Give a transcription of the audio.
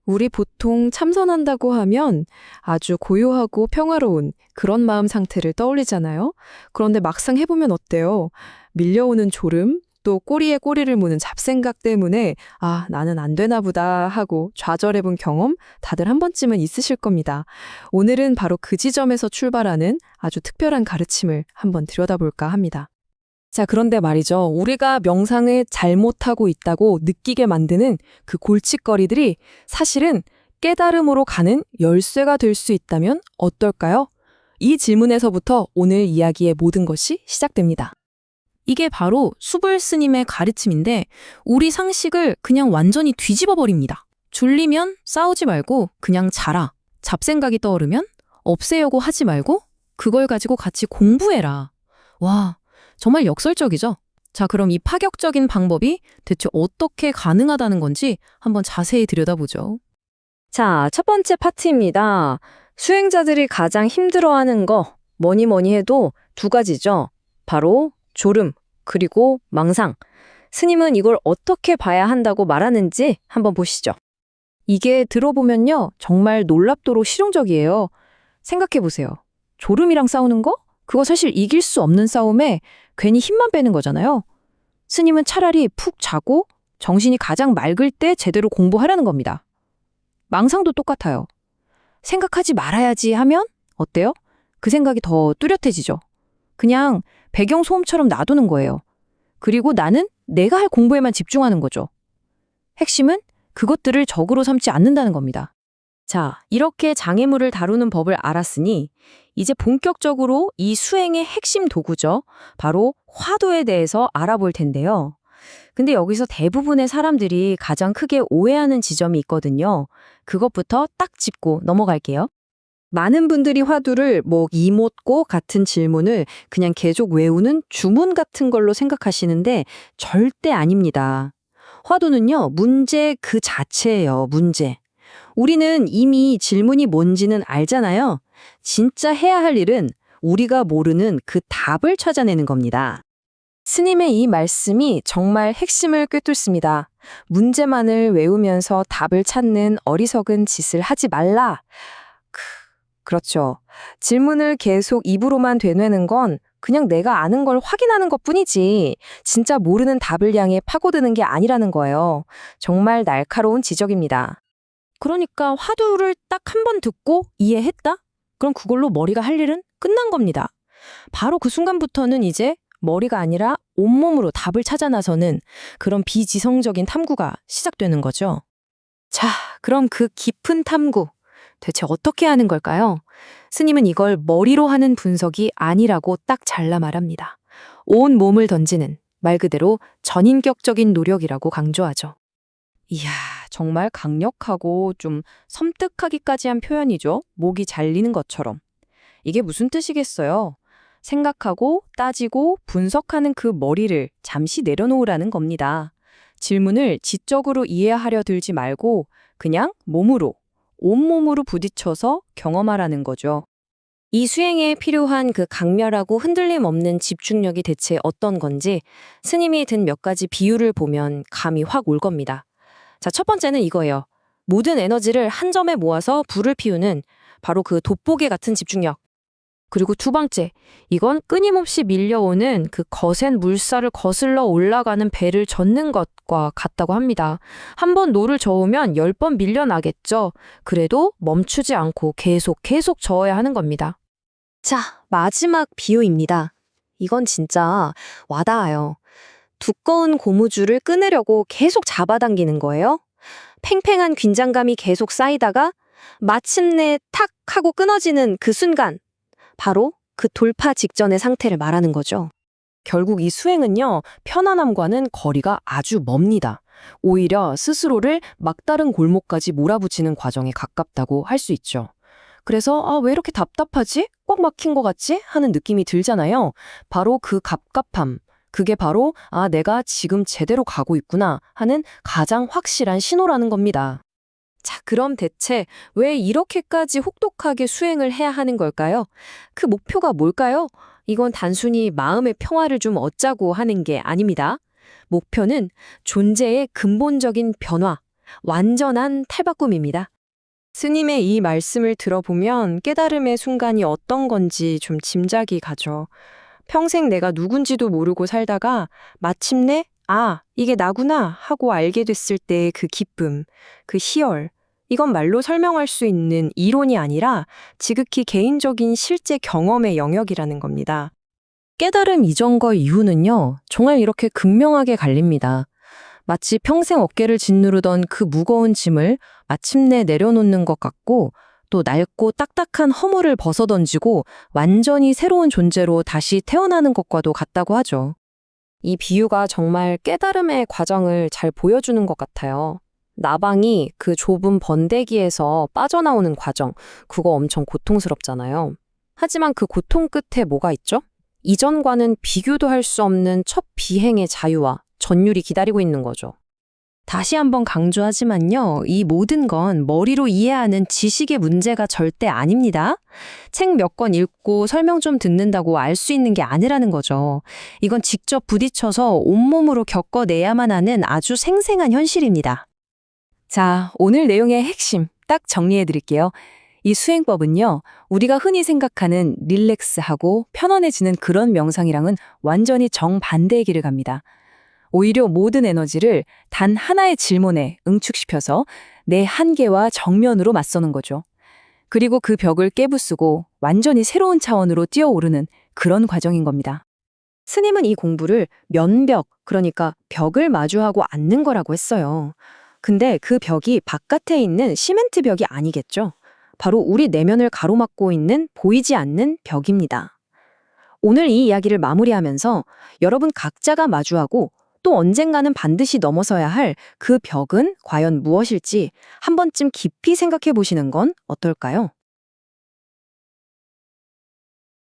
우리 보통 참선한다고 하면 아주 고요하고 평화로운 그런 마음 상태를 떠올리잖아요. 그런데 막상 해보면 어때요? 밀려오는 졸음, 또 꼬리에 꼬리를 무는 잡생각 때문에 나는 안 되나 보다 하고 좌절해본 경험 다들 한 번쯤은 있으실 겁니다. 오늘은 바로 그 지점에서 출발하는 아주 특별한 가르침을 한번 들여다볼까 합니다. 자, 그런데 말이죠. 우리가 명상을 잘못하고 있다고 느끼게 만드는 그 골칫거리들이 사실은 깨달음으로 가는 열쇠가 될 수 있다면 어떨까요? 이 질문에서부터 오늘 이야기의 모든 것이 시작됩니다. 이게 바로 수불 스님의 가르침인데 우리 상식을 그냥 완전히 뒤집어 버립니다. 졸리면 싸우지 말고 그냥 자라. 잡생각이 떠오르면 없애려고 하지 말고 그걸 가지고 같이 공부해라. 와, 정말 역설적이죠? 자, 그럼 이 파격적인 방법이 대체 어떻게 가능하다는 건지 한번 자세히 들여다보죠. 자, 첫 번째 파트입니다. 수행자들이 가장 힘들어하는 거 뭐니 해도 두 가지죠. 바로 졸음, 그리고 망상. 스님은 이걸 어떻게 봐야 한다고 말하는지 한번 보시죠. 이게 들어보면요, 정말 놀랍도록 실용적이에요. 생각해보세요. 졸음이랑 싸우는 거? 그거 사실 이길 수 없는 싸움에 괜히 힘만 빼는 거잖아요. 스님은 차라리 푹 자고 정신이 가장 맑을 때 제대로 공부하라는 겁니다. 망상도 똑같아요. 생각하지 말아야지 하면 어때요? 그 생각이 더 뚜렷해지죠. 그냥 배경소음처럼 놔두는 거예요. 그리고 나는 내가 할 공부에만 집중하는 거죠. 핵심은 그것들을 적으로 삼지 않는다는 겁니다. 자, 이렇게 장애물을 다루는 법을 알았으니 이제 본격적으로 이 수행의 핵심 도구죠. 바로 화두에 대해서 알아볼 텐데요. 근데 여기서 대부분의 사람들이 가장 크게 오해하는 지점이 있거든요. 그것부터 딱 짚고 넘어갈게요. 많은 분들이 화두를 이못고 같은 질문을 그냥 계속 외우는 주문 같은 걸로 생각하시는데 절대 아닙니다. 화두는요, 문제 그 자체예요, 문제. 우리는 이미 질문이 뭔지는 알잖아요. 진짜 해야 할 일은 우리가 모르는 그 답을 찾아내는 겁니다. 스님의 이 말씀이 정말 핵심을 꿰뚫습니다. 문제만을 외우면서 답을 찾는 어리석은 짓을 하지 말라. 그렇죠. 질문을 계속 입으로만 되뇌는 건 그냥 내가 아는 걸 확인하는 것뿐이지 진짜 모르는 답을 향해 파고드는 게 아니라는 거예요. 정말 날카로운 지적입니다. 그러니까 화두를 딱 한 번 듣고 이해했다? 그럼 그걸로 머리가 할 일은 끝난 겁니다. 바로 그 순간부터는 이제 머리가 아니라 온몸으로 답을 찾아 나서는 그런 비지성적인 탐구가 시작되는 거죠. 자, 그럼 그 깊은 탐구, 대체 어떻게 하는 걸까요? 스님은 이걸 머리로 하는 분석이 아니라고 딱 잘라 말합니다. 온 몸을 던지는 말 그대로 전인격적인 노력이라고 강조하죠. 이야, 정말 강력하고 좀 섬뜩하기까지 한 표현이죠. 목이 잘리는 것처럼. 이게 무슨 뜻이겠어요? 생각하고 따지고 분석하는 그 머리를 잠시 내려놓으라는 겁니다. 질문을 지적으로 이해하려 들지 말고 그냥 몸으로, 온몸으로 부딪혀서 경험하라는 거죠. 이 수행에 필요한 그 강렬하고 흔들림 없는 집중력이 대체 어떤 건지 스님이 든 몇 가지 비유를 보면 감이 확 올 겁니다. 자, 첫 번째는 이거예요. 모든 에너지를 한 점에 모아서 불을 피우는 바로 그 돋보기 같은 집중력. 그리고 두 번째, 이건 끊임없이 밀려오는 그 거센 물살을 거슬러 올라가는 배를 젓는 것과 같다고 합니다. 한 번 노를 저으면 10번 밀려나겠죠. 그래도 멈추지 않고 계속 저어야 하는 겁니다. 자, 마지막 비유입니다. 이건 진짜 와닿아요. 두꺼운 고무줄을 끊으려고 계속 잡아당기는 거예요. 팽팽한 긴장감이 계속 쌓이다가 마침내 탁 하고 끊어지는 그 순간, 바로 그 돌파 직전의 상태를 말하는 거죠. 결국 이 수행은요, 편안함과는 거리가 아주 멉니다. 오히려 스스로를 막다른 골목까지 몰아붙이는 과정에 가깝다고 할 수 있죠. 그래서 왜 이렇게 답답하지? 꽉 막힌 것 같지? 하는 느낌이 들잖아요. 바로 그 갑갑함. 그게 바로 내가 지금 제대로 가고 있구나 하는 가장 확실한 신호라는 겁니다. 자, 그럼 대체 왜 이렇게까지 혹독하게 수행을 해야 하는 걸까요? 그 목표가 뭘까요? 이건 단순히 마음의 평화를 좀 얻자고 하는 게 아닙니다. 목표는 존재의 근본적인 변화, 완전한 탈바꿈입니다. 스님의 이 말씀을 들어보면 깨달음의 순간이 어떤 건지 좀 짐작이 가죠. 평생 내가 누군지도 모르고 살다가 마침내 아, 이게 나구나 하고 알게 됐을 때의 그 기쁨, 그 희열, 이건 말로 설명할 수 있는 이론이 아니라 지극히 개인적인 실제 경험의 영역이라는 겁니다. 깨달음 이전과 이후는요, 정말 이렇게 극명하게 갈립니다. 마치 평생 어깨를 짓누르던 그 무거운 짐을 마침내 내려놓는 것 같고, 또 낡고 딱딱한 허물을 벗어던지고 완전히 새로운 존재로 다시 태어나는 것과도 같다고 하죠. 이 비유가 정말 깨달음의 과정을 잘 보여주는 것 같아요. 나방이 그 좁은 번데기에서 빠져나오는 과정, 그거 엄청 고통스럽잖아요. 하지만 그 고통 끝에 뭐가 있죠? 이전과는 비교도 할 수 없는 첫 비행의 자유와 전율이 기다리고 있는 거죠. 다시 한번 강조하지만요, 이 모든 건 머리로 이해하는 지식의 문제가 절대 아닙니다. 책 몇 권 읽고 설명 좀 듣는다고 알 수 있는 게 아니라는 거죠. 이건 직접 부딪혀서 온몸으로 겪어내야만 하는 아주 생생한 현실입니다. 자, 오늘 내용의 핵심 딱 정리해 드릴게요. 이 수행법은요, 우리가 흔히 생각하는 릴렉스하고 편안해지는 그런 명상이랑은 완전히 정반대의 길을 갑니다. 오히려 모든 에너지를 단 하나의 질문에 응축시켜서 내 한계와 정면으로 맞서는 거죠. 그리고 그 벽을 깨부수고 완전히 새로운 차원으로 뛰어오르는 그런 과정인 겁니다. 스님은 이 공부를 면벽, 그러니까 벽을 마주하고 앉는 거라고 했어요. 근데 그 벽이 바깥에 있는 시멘트 벽이 아니겠죠? 바로 우리 내면을 가로막고 있는 보이지 않는 벽입니다. 오늘 이 이야기를 마무리하면서 여러분 각자가 마주하고 또 언젠가는 반드시 넘어서야 할 그 벽은 과연 무엇일지 한 번쯤 깊이 생각해 보시는 건 어떨까요?